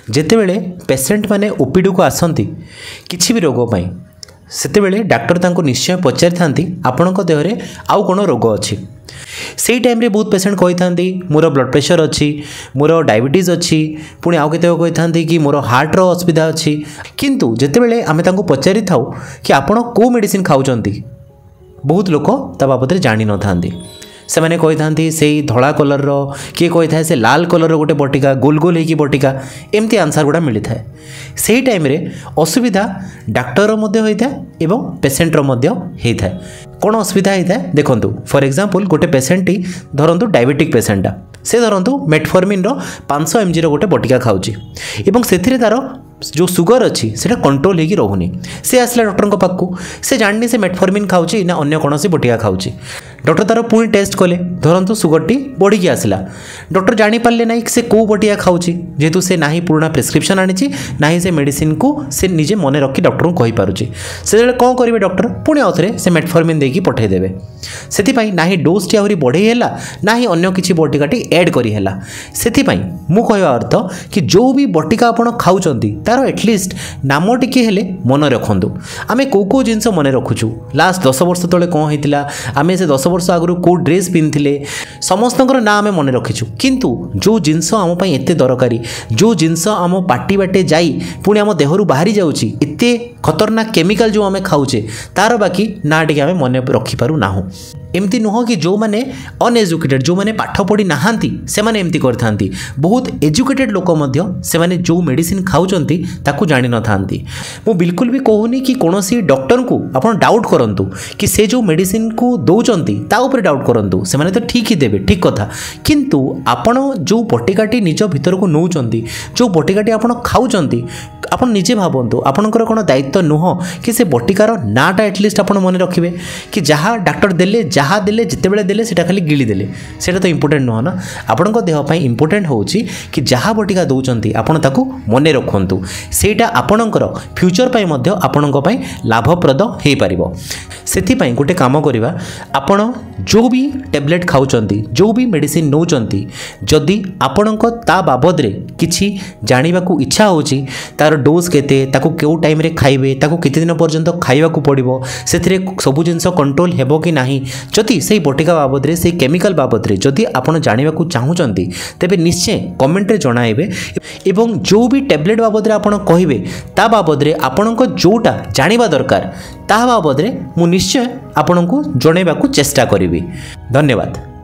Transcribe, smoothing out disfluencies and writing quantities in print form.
ଯେତେବେଳେ पेसेंट माने ओपीडी को आसती किसी भी रोग पाई सेतेबेले डॉक्टर तांको निश्चय पचारि थांती आपणक देहरे आउ कोन रोग अछि। से टाइम रे बहुत पेसेंट कही था मोर ब्लड प्रेशर अच्छी मोर डायबिटीज अच्छी पुणी आउ केते कही था कि मोर हार्ट रो असुविधा अच्छी किंतु जेतेबेले आमे तांको पचारि थाउ कि आपण को मेडिसिन खाउचंती बहुत लोक ता बाबद जानि न थांती से मैंने कही था से धला कलर रो किए कही था से लाल कलर रो गोटे बटिका गोल गोल होगी बटिका एमती आंसर गुड़ा मिली था से टाइम रे असुविधा डाक्टर होता है एवं पेसेंट होता है कौन असुविधा होता है देखो फॉर एग्जांपल गोटे पेसेंट धरतु डायबिटिक पेसेंटा से धरतु मेटफॉर्मिन रो 500 mg रो गोटे बटिका खाऊची एवं से तार जो सुगर अच्छी से कंट्रोल होगी रोनी से आसला डॉक्टर पाखक से जाननी से मेटफॉर्मिन खाऊची ना अन्य कौन बटिका खाऊची डॉक्टर तार पुणी टेस्ट कले धरतु सुगर टी बढ़ी आसला डॉक्टर जानीपारे ना से कौ बटिया खाऊची जेहेतु से ना पुराना प्रेस्क्रिप्शन आनी ना से मेडिसिन को से निजे मन रखी डॉक्टर को कहीपी से कौन करेंगे डॉक्टर पुणी आउ थे से मेटफॉर्मिन देकी पठेदेवे से ना ही डोज टी आहरी बढ़े ना ही अन्य किसी बटिकाटी एड करेला से मु कहवा अर्थ कि जो भी बटिका आप खाऊँच तार एटलिस्ट नाम टिके हेले मन रखु आमे को जिनस मन रखुचु लास्ट 10 वर्ष तले कौन होता आमे से 10 वर्ष आगु को ड्रेस पिंधिले समस्त ना आमे मन रखीचु किंतु जो जिनस आम पई एते दरकारी जो जिनस आम पाटी बाटे जाई पुणी आम देहरु बाहरी जाउची एते खतरनाक केमिकल जो आमे खाऊचे तार बाकी ना टिके आमे मन रखी पारु नाहु एमती नुह कि जो मैंने अनएजुकेटेड जो मैंने पाठ पढ़ी नहांती से माने एमती करथांती बहुत एजुकेटेड लोक मध्य से माने जो मेडिसिन खाउचंती ताकू जानि न थांती मु बिल्कुल भी कहूनी कि कोनोसी डॉक्टर को आपण डाउट करंतु कि से जो मेडिसिन को दौचंती ता ऊपर डाउट करंतु से माने तो ठीक ही देबे ठीक कथा किंतु आपण जो बटिकाटी निज भीतर को नौचंती जो बटिकाटी आपण खाउचंती आपण निजे भाबंतु आपणकर कोन दायित्व नुह कि से बटिकार नाटा एटलिस्ट आपण मन रखिबे कि जहाँ डॉक्टर देले जहाँ देले जितेबेले देले सेटा खाली गिली देले सेटा तो इंपोर्टेंट नुह ना आपणको देह पई इंपोर्टेंट होउची कि जहाँ बटिका दौचंती आपण ताकू मने रखंतु सेटा आपणकर फ्यूचर पई मध्य आपणको पई लाभप्रद हे परिबो सेथि पई गोटे काम करिवा आपण जो भी टैबलेट खाउचंती जो भी मेडिसिन नौचंती जदि आपणको ता बाबद रे किछि जानिबा को इच्छा होची तार डोज केते ताकू केउ टाइम रे खाइबे ताकू केते दिन पर्यंत खाइबा को पड़िबो सेथिरे सब जिंस कंट्रोल हेबो कि नाही जदि सेही बटिका बाबद रे सेही केमिकल बाबद रे जदि आपण जानिबा को चाहुचंती तेबे निश्चय कमेंट रे जणाइबे एवं जो भी टैबलेट बाबद रे आपण कहिबे ता बाबद रे आपणको जोटा जानिबा दरकार ता बाबद रे मु निश्चय आपणको जणाइबा को चेष्टा करिवि। धन्यवाद।